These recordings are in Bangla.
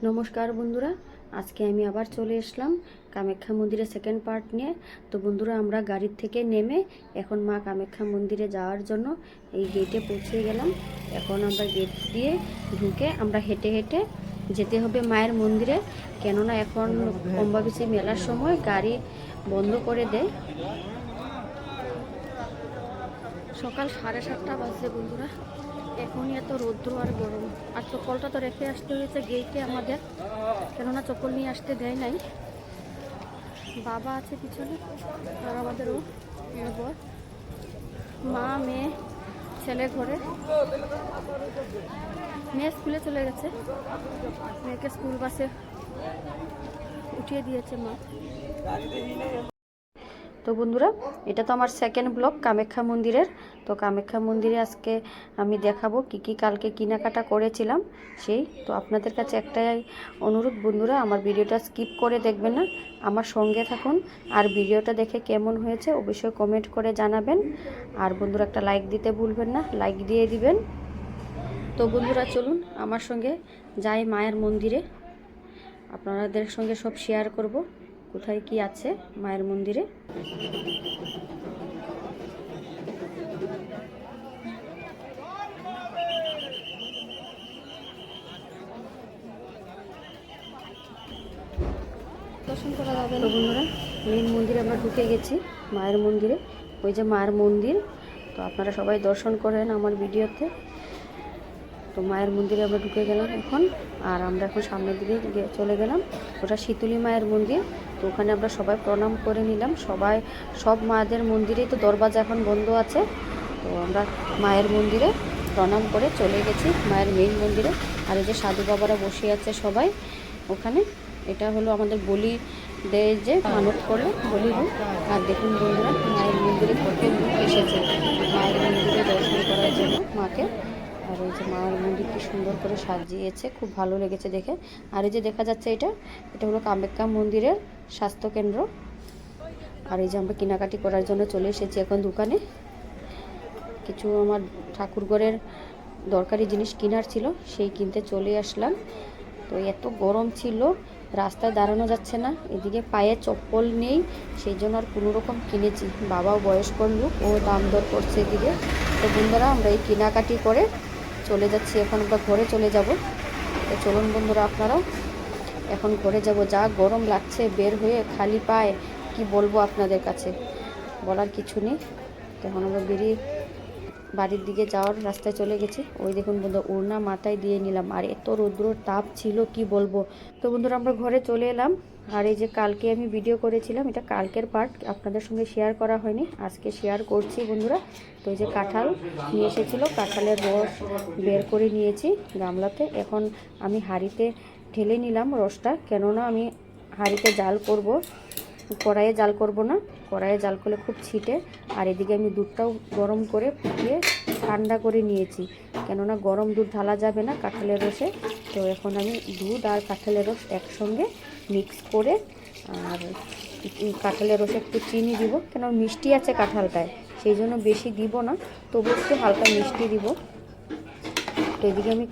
নমস্কার বন্ধুরা, আজকে আমি আবার চলে আসলাম কামাখ্যা মন্দিরের সেকেন্ড পার্ট নিয়ে। তো বন্ধুরা, আমরা গাড়ির থেকে নেমে এখন মা কামাখ্যা মন্দিরে যাওয়ার জন্য এই গেটে পৌঁছে গেলাম। এখন আমরা গেট দিয়ে ঢুকে আমরা হেঁটে হেঁটে যেতে হবে মায়ের মন্দিরে, কেননা এখন অম্বাবুচি মেলার সময় গাড়ি বন্ধ করে দেয়। সকাল 7:30 বাজছে বন্ধুরা, এখনই এত রৌদ্র আর গরম। আর চপ্পলটা তো রেখে আসতে হয়েছে গেটে আমাদের, কেননা চপ্পল নিয়ে আসতে দেয় নাই। বাবা আছে পিছনে আর আমাদেরও এরপর মা, মেয়ে, ছেলে ঘরে। মেয়ে স্কুলে চলে গেছে, মেয়েকে স্কুল বাসে উঠিয়ে দিয়েছে মা। তো বন্ধুরা, এটা তো আমার সেকেন্ড ব্লগ কামাখ্যা মন্দিরের। তো কামাখ্যা মন্দিরে আজকে আমি দেখাবো কি কালকে কেনাকাটা করেছিলাম সেই। তো আপনাদের কাছে একটাই অনুরোধ বন্ধুরা, আমার ভিডিওটা স্কিপ করে দেখবেন না, আমার সঙ্গে থাকুন। আর ভিডিওটা দেখে কেমন হয়েছে অবশ্যই কমেন্ট করে জানাবেন। আর বন্ধুরা, একটা লাইক দিতে ভুলবেন না, লাইক দিয়ে দিবেন। তো বন্ধুরা, চলুন আমার সঙ্গে যাই মায়ের মন্দিরে, আপনাদের সঙ্গে সব শেয়ার করব কোথায় কি আছে মায়ের মন্দিরে। দর্শন করা যাবে না বন্ধুরা, মেন মন্দিরে আমরা ঢুকে গেছি মায়ের মন্দিরে। ওই যে মায়ের মন্দির, তো আপনারা সবাই দর্শন করেন আমার ভিডিওতে। তো মায়ের মন্দিরে আমরা ঢুকে গেলাম এখন। আর আমরা এখন সামনের দিকে চলে গেলাম, ওটা শীতলী মায়ের মন্দির। তো ওখানে আমরা সবাই প্রণাম করে নিলাম। সব মায়েদের মন্দিরেই তো দরজা এখন বন্ধ আছে। তো আমরা মায়ের মন্দিরে প্রণাম করে চলে গেছি মায়ের মেইন মন্দিরে। আর এই যে সাধু বাবারা বসে আছে সবাই ওখানে, এটা হলো আমাদের বলি দেয় যে মানত করলে বলি হয়। আর দেখুন বন্ধুরা, মায়ের মন্দিরে কত লোক এসেছে মায়ের মন্দিরে দর্শন করার জন্য মাকে। আর এই যে মায়ের মন্দির কি সুন্দর করে সাজিয়েছে, খুব ভালো লেগেছে দেখে। আর এই যে দেখা যাচ্ছে এটা হলো কামাখ্যা মন্দিরের স্বাস্থ্যকেন্দ্র। আর এই যে আমরা কেনাকাটি করার জন্য চলে এসেছি এখন দোকানে। কিছু আমার ঠাকুরঘরের দরকারি জিনিস কেনার ছিল, সেই কিনতে চলে আসলাম। তো এত গরম ছিল, রাস্তায় দাঁড়ানো যাচ্ছে না, এদিকে পায়ে চপ্পল নেই, সেই জন্য আর কোনো রকম কিনেছি। বাবাও বয়স্ক লোক, ও দাম দর করছে এদিকে। তো বন্ধুরা, আমরা এই কেনাকাটি করে চলে যাচ্ছি, এখন আমরা ঘরে চলে যাব। তো চলুন বন্ধুরা, আপনারাও এখন ঘরে যাব। যা গরম লাগছে বের হয়ে খালি পায়ে, কি বলবো আপনাদের কাছে, বলার কিছু নেই। তখন আমরা বেরিয়ে বাড়ির দিকে যাওয়ার রাস্তায় চলে গেছি। ওই দেখুন বন্ধু, ওড়না মাথায় দিয়ে নিলাম, আর এত রৌদ্র তাপ ছিল কি বলবো। তো বন্ধুরা, আমরা ঘরে চলে এলাম। আর এই যে কালকে আমি ভিডিও করেছিলাম, এটা কালকের পার্ট, আপনাদের সঙ্গে শেয়ার করা হয়নি, আজকে শেয়ার করছি বন্ধুরা। তো এই যে কাঁঠাল নিয়ে এসেছিলো, কাঁঠালের রস বের করে নিয়েছি গামলাতে। এখন আমি হাঁড়িতে ঢেলে নিলাম রসটা, কেননা আমি হাঁড়িতে জাল করব, কড়াইয়ে জাল করব না, কড়াইয়ে জাল করলে খুব ছিটে। আর এদিকে আমি দুধটাও গরম করে ফুটিয়ে ঠান্ডা করে নিয়েছি, কেননা গরম দুধ ঢালা যাবে না কাঁঠালের রসে। তো এখন আমি দুধ আর কাঁঠালের রস একসঙ্গে মিক্স করে, আর কাঁঠালের রসে একটু চিনি দিব, কেন মিষ্টি আছে কাঁঠালটায়, সেই জন্য বেশি দিব না, তবু একটু হালকা মিষ্টি দিব। তো এদিকে আমি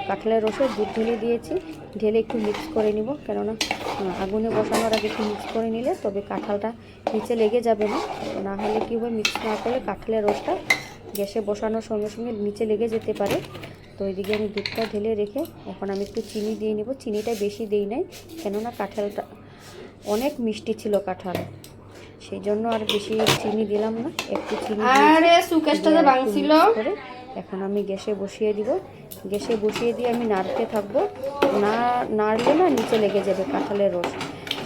কাঁঠালের রসে দুধ ঢেলে দিয়েছি, ঢেলে একটু মিক্স করে নিব, কেননা আগুনে বসানোর আগে একটু মিক্স করে নিলে তবে কাঁঠালটা নিচে লেগে যাবে না। না হলে কী হবে, মিক্স না করলে কাঁঠালের রসটা গ্যাসে বসানোর সঙ্গে সঙ্গে নিচে লেগে যেতে পারে। তো এদিকে আমি দুধটা ঢেলে রেখে এখন আমি একটু চিনি দিয়ে নেব। চিনিটা বেশি দিই নাই, কেননা কাঁঠালটা অনেক মিষ্টি ছিল কাঁঠাল, সেই জন্য আর বেশি চিনি দিলাম না, একটু চিনি করে এখন আমি গ্যাসে বসিয়ে দিব। গ্যাসে বসিয়ে দিয়ে আমি নাড়তে থাকবো, না নাড়লে না নিচে লেগে যাবে কাঁঠালের রস,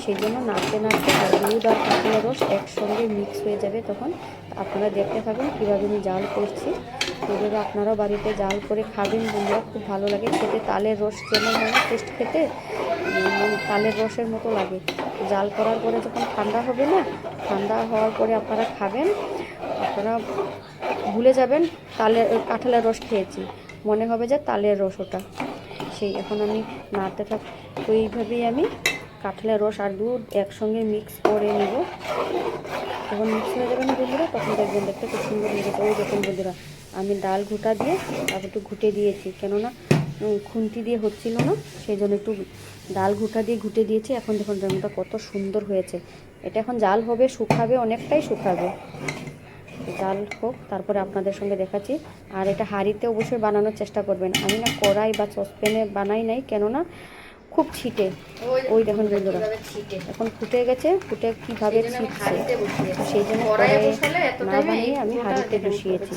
সেই জন্য নাড়তে নাড়তে আর দুধ আর কাঁঠালের রস একসঙ্গে মিক্স হয়ে যাবে। তখন আপনারা দেখতে থাকুন কীভাবে আমি জাল করছি। এভাবে আপনারাও বাড়িতে জাল করে খাবেন বন্ধুরা, খুব ভালো লাগে খেতে। তালের রস যেমন হয় না টেস্ট খেতে, তালের রসের মতো লাগে। জাল করার পরে যখন ঠান্ডা হবে না, ঠান্ডা হওয়ার পরে আপনারা খাবেন, আপনারা ভুলে যাবেন কাঁঠালের রস খেয়েছি, মনে হবে যে তালের রস ওটা। সেই এখন আমি নাড়তে থাক, তো এইভাবেই আমি কাঁঠালের রস আর দুধ একসঙ্গে মিক্স করে নেব। যখন মিক্স হয়ে যাবে না বন্ধুরা, তখন দেখবেন দেখতে খুব সুন্দর লেগেছে। ওই দেখুন বন্ধুরা, আমি ডাল ঘুটা দিয়ে তারপর একটু ঘুটে দিয়েছি, কেননা খুন্তি দিয়ে হচ্ছিল না, সেই জন্য একটু ডাল ঘুটা দিয়ে ঘুটে দিয়েছি। এখন দেখুন রঙটা কত সুন্দর হয়েছে। এটা এখন জাল হবে, শুকাবে, অনেকটাই শুকাবে। জাল হোক, তারপরে আপনাদের সঙ্গে দেখাচ্ছি। আর এটা হাঁড়িতে অবশ্যই বানানোর চেষ্টা করবেন। আমি না কড়াই বা সসপ্যানে বানাই নাই, কেননা খুব ছিটে। ওই দেখুন বন্ধুরা এখন ফুটে গেছে, ফুটে কীভাবে ছিটছে, সেই জন্য কড়াইয়ে না বানিয়ে আমি হাঁড়িতে বসিয়েছি।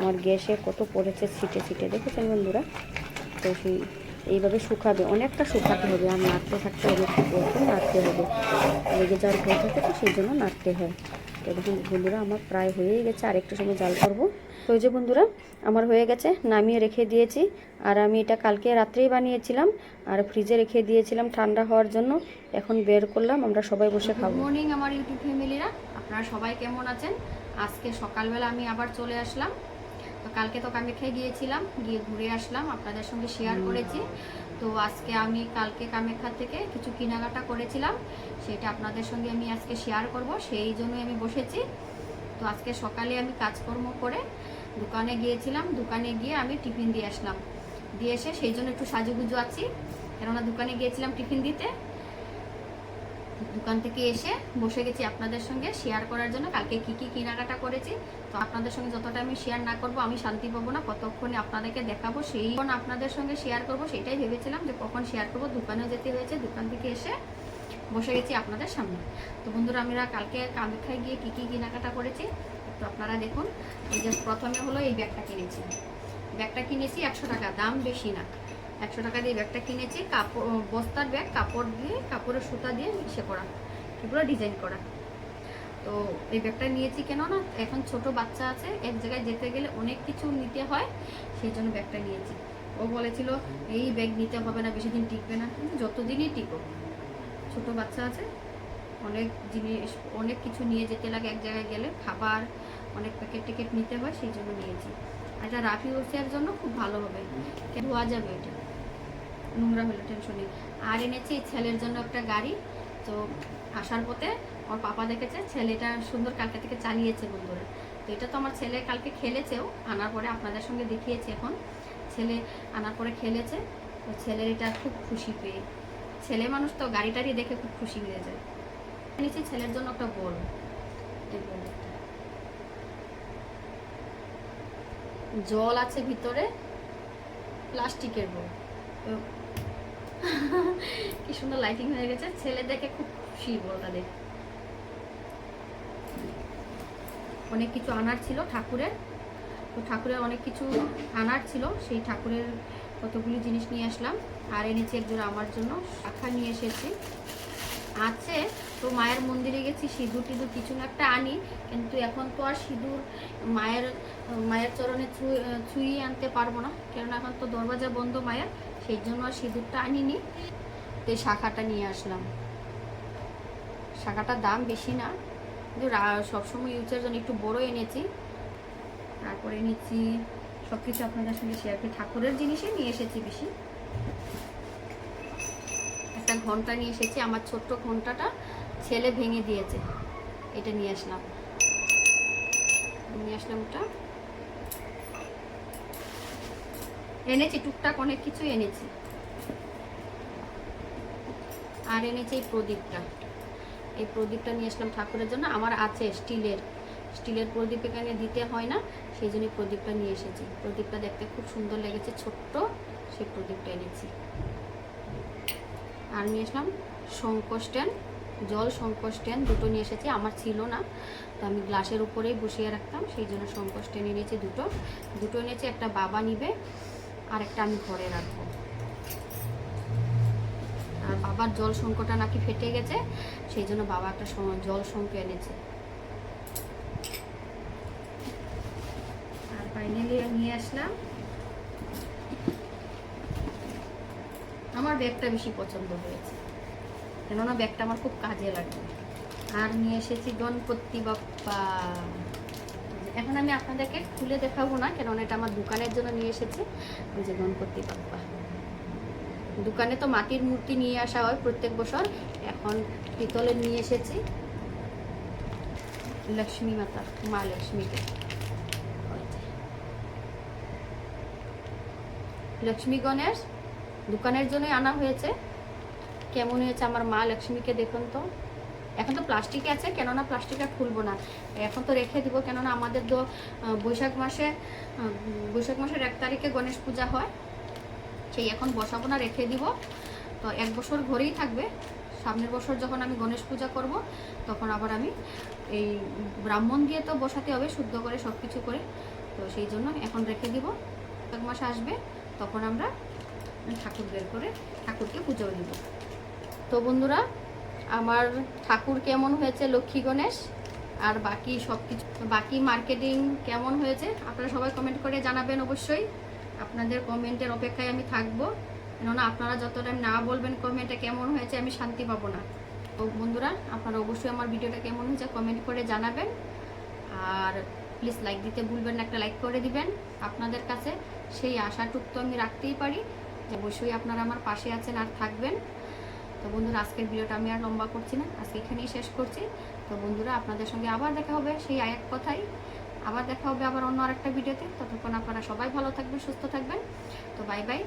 আমার গ্যাসে কত পড়েছে ছিটে ছিটে, দেখেছেন বন্ধুরা। তো সেই এইভাবে শুকাবে, অনেকটা শুকাতে হবে। আর নাড়তে থাকতে হবে, প্রচুর নাড়তে হবে, লেগে যাওয়ার ভয় থাকে, তো সেই জন্য নাড়তে হয়। তো দেখুন বন্ধুরা আমার প্রায় হয়েই গেছে, আর একটু সময় জাল করব। তো এই যে বন্ধুরা আমার হয়ে গেছে, নামিয়ে রেখে দিয়েছি। আর আমি এটা কালকে রাত্রেই বানিয়েছিলাম আর ফ্রিজে রেখে দিয়েছিলাম ঠান্ডা হওয়ার জন্য। এখন বের করলাম, আমরা সবাই বসে খাবো। গুড মর্নিং আমার ইউটিউব ফ্যামিলিরা, আপনারা সবাই কেমন আছেন? আজকে সকালবেলা আমি আবার চলে আসলাম। তো কালকে তো কামাখ্যায় গিয়েছিলাম, গিয়ে ঘুরে আসলাম, আপনাদের সঙ্গে শেয়ার করেছি। তো আজকে আমি কালকে কামাখ্যা থেকে কিছু কেনাকাটা করেছিলাম, সেটা আপনাদের সঙ্গে আমি আজকে শেয়ার করব, সেই জন্যই আমি বসেছি। তো আজকে সকালে আমি কাজকর্ম করে দোকানে গিয়েছিলাম, দোকানে গিয়ে আমি টিফিন দিয়ে আসলাম। দিয়ে এসে সেই জন্য একটু সাজুগুজু আছি, কেননা দোকানে গিয়েছিলাম টিফিন দিতে। দোকান থেকে এসে বসে গেছি আপনাদের সঙ্গে শেয়ার করার জন্য কালকে কি কি কেনাকাটা করেছি। তো আপনাদের সঙ্গে যতটা আমি শেয়ার না করব আমি শান্তি পাবো না, কতক্ষণে আপনাদেরকে দেখাবো, সেই আপনাদের সঙ্গে শেয়ার করব সেটাই ভেবেছিলাম যে কখন শেয়ার করব। দোকানেও যেতে হয়েছে, দোকান থেকে এসে বসে গেছি আপনাদের সামনে। তো বন্ধুরা আমরা কালকে কামাখ্যায় গিয়ে কি কি কেনাকাটা করেছি তো আপনারা দেখুন। এই যে প্রথমে হলো এই ব্যাগটা কিনেছি। ব্যাগটা কিনেছি 100 টাকা, দাম বেশি না, 100 টাকা দিয়ে ব্যাগটা কিনেছি। কাপড় বস্তার ব্যাগ, কাপড় দিয়ে, কাপড়ের সুতা দিয়ে ইসে করা, পুরো ডিজাইন করা। তো এই ব্যাগটা নিয়েছি কেননা এখন ছোট বাচ্চা আছে, এক জায়গায় যেতে গেলে অনেক কিছু নিতে হয়, সেই জন্য ব্যাগটা নিয়েছি। ও বলেছিল এই ব্যাগ নিতে হবে না, বেশি দিন টিকবে না, কিন্তু যতদিনই টিকো, ছোট বাচ্চা আছে, অনেক জিনিস অনেক কিছু নিয়ে যেতে লাগে এক জায়গায় গেলে, খাবার অনেক প্যাকেট টিকেট নিতে হয়, সেই জন্য নিয়েছি। এটা রাফি ওসিয়ার জন্য খুব ভালো হবে, ধোয়া যাবে, এটা নোংরা হলে টেনশন নেই। আর এনেছি ছেলের জন্য একটা গাড়ি। তো আসার পথে ওর পাপা দেখেছে ছেলেটা সুন্দর কালকে থেকে চালিয়েছে বন্ধুরা। তো এটা তো আমার ছেলে কালকে খেলেছেও, আনার পরে আপনাদের সঙ্গে দেখিয়েছি। এখন ছেলে আনার পরে খেলেছে, তো ছেলের এটা খুব খুশি পেয়ে, ছেলে মানুষ তো গাড়ি টাড়ি দেখে খুব খুশি হয়ে যায়। নিচে ছেলের জন্য একটা বল, জল আছে ভিতরে, প্লাস্টিকের বল, কি সুন্দর লাইটিং হয়ে গেছে, ছেলে দেখে খুব খুশি বলটা দেখে। অনেক কিছু আনার ছিল ঠাকুরের, তো ঠাকুরের অনেক কিছু আনার ছিল, সেই ঠাকুরের কতগুলি জিনিস নিয়ে আসলাম। আর এনেছি একজোড়া আমার জন্য শাখা নিয়ে এসেছি আছে। তো মায়ের মন্দিরে গেছি, সিঁদুর টিঁদুর কিছু না একটা আনি, কিন্তু এখন তো আর সিঁদুর মায়ের চরণে ছুঁয়ে আনতে পারবো না, কেননা এখন তো দরজা বন্ধ মায়ের, সেই জন্য আর সিঁদুরটা আনিনি। তো এই শাখাটা নিয়ে আসলাম। শাখাটার দাম বেশি না, কিন্তু সবসময় ইউজের জন্য একটু বড় এনেছি। তারপরে নিচ্ছি সব কিছু আপনাদের সঙ্গে শেয়ার করি, ঠাকুরের জিনিসই নিয়ে এসেছি বেশি। একটা ঘন্টা নিয়ে এসেছি, আমার ছোট্ট ঘন্টাটা ছেলে ভেঙে দিয়েছে, এটা নিয়ে আসলাম ওটা এনেছি। টুকটাক অনেক কিছু এনেছি। আর এনেছি এই প্রদীপটা নিয়ে আসলাম ঠাকুরের জন্য। আমার আছে স্টিলের প্রদীপ, এখানে দিতে হয় না, সেই জন্য প্রদীপটা নিয়ে এসেছি। প্রদীপটা দেখতে খুব সুন্দর লেগেছে, ছোট্ট, সেই প্রদীপটা এনেছি। আর নিয়ে আসলাম শঙ্খ স্ট্যান্ড, জল শঙ্খ স্ট্যান্ড দুটো নিয়ে এসেছি, আমার ছিল না, তো আমি গ্লাসের উপরেই বসিয়ে রাখতাম, সেই জন্য শঙ্খ স্ট্যান্ড এনেছি দুটো এনেছি। একটা বাবা নিবে আর একটা আমি ঘরে রাখবো। আর বাবার জল শঙ্খটা নাকি ফেটে গেছে, সেই জন্য বাবা একটা জল শঙ্খ এনেছে। আর ফাইনালি নিয়ে আসলাম আমার ব্যাগটা, বেশি পছন্দ হয়েছে, কেননা ব্যাগটা আমার খুব কাজে লাগে। আর নিয়ে এসেছি গণপতি বাপ্পা। এখন আমি আপনাদেরকে খুলে দেখাবো না, কেননা এটা আমার দোকানের জন্য নিয়ে এসেছি। ওই যে গণপতি বাপ্পা, দোকানে তো মাটির মূর্তি নিয়ে আসা হয় প্রত্যেক বছর, এখন পিতলের নিয়ে এসেছি লক্ষ্মী মাতা, মা লক্ষ্মীকে। লক্ষ্মী গণেশ দোকানের জন্যই আনা হয়েছে। কেমন হয়েছে আমার মা লক্ষ্মীকে দেখুন তো। এখন তো প্লাস্টিকে আছে, কেননা প্লাস্টিকটা খুলবো না, এখন তো রেখে দিব, কেননা আমাদের তো বৈশাখ মাসের 1 তারিখে গণেশ পূজা হয়, সেই এখন বসাবো না, রেখে দিব। তো 1 বছর ঘরেই থাকবে। সামনের বছর যখন আমি গণেশ পূজা করব তখন আবার আমি এই ব্রাহ্মণ দিয়ে তো বসাতে হবে, শুদ্ধ করে সব কিছু করে। তো সেই জন্য এখন রেখে দিব, 1 মাস আসবে তখন আমরা ঠাকুর বের করে ঠাকুরকে পুজো দিব। তো বন্ধুরা, আমার ঠাকুর কেমন হয়েছে লক্ষ্মী গণেশ আর বাকি সব কিছু, বাকি মার্কেটিং কেমন হয়েছে আপনারা সবাই কমেন্ট করে জানাবেন। অবশ্যই আপনাদের কমেন্টের অপেক্ষায় আমি থাকবো, কেননা আপনারা যত টাইম না বলবেন কমেন্টে কেমন হয়েছে আমি শান্তি পাবো না। তো বন্ধুরা, আপনারা অবশ্যই আমার ভিডিওটা কেমন হয়েছে কমেন্ট করে জানাবেন, আর প্লিজ লাইক দিতে ভুলবেন না, একটা লাইক করে দিবেন। আপনাদের কাছে সেই আশাটুকু তো আমি রাখতেই পারি যে অবশ্যই আপনারা আমার পাশে আছেন আর থাকবেন। তো বন্ধুরা, আজকের ভিডিওটা আমি আর লম্বা করছি না, আজকে এখানেই শেষ করছি। তো বন্ধুরা, আপনাদের সঙ্গে আবার দেখা হবে সেই এক কথাই, আবার দেখা হবে আবার অন্য আরেকটা ভিডিওতে। ততক্ষণ আপনারা সবাই ভালো থাকবেন, সুস্থ থাকবেন। তো বাই বাই।